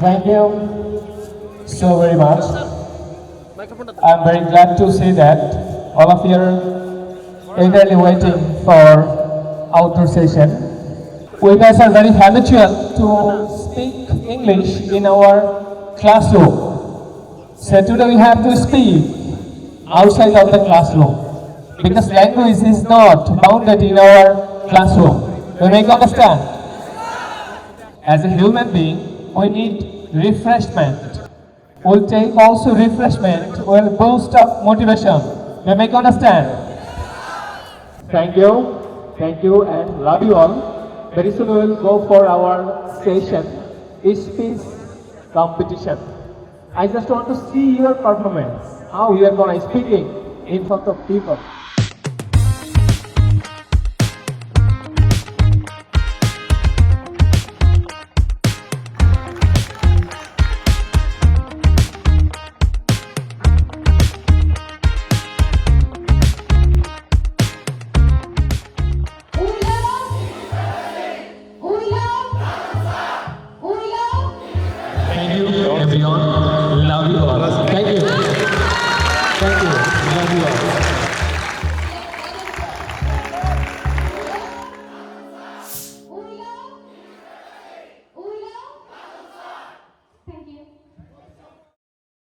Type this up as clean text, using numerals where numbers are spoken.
Thank you so very much. I'm very glad to see that all of you are eagerly waiting for outdoor session. We guys are very habitual to speak English in our classroom. So today we have to speak outside of the classroom because language is not bounded in our classroom. We make understand. As a human being, we need refreshment. We'll take also refreshment, will boost up motivation. We make understand. Thank you, and love you all. Very soon we will go for our session, speech competition. I just want to see your performance, how you are gonna speaking in front of people. Thank you, everyone.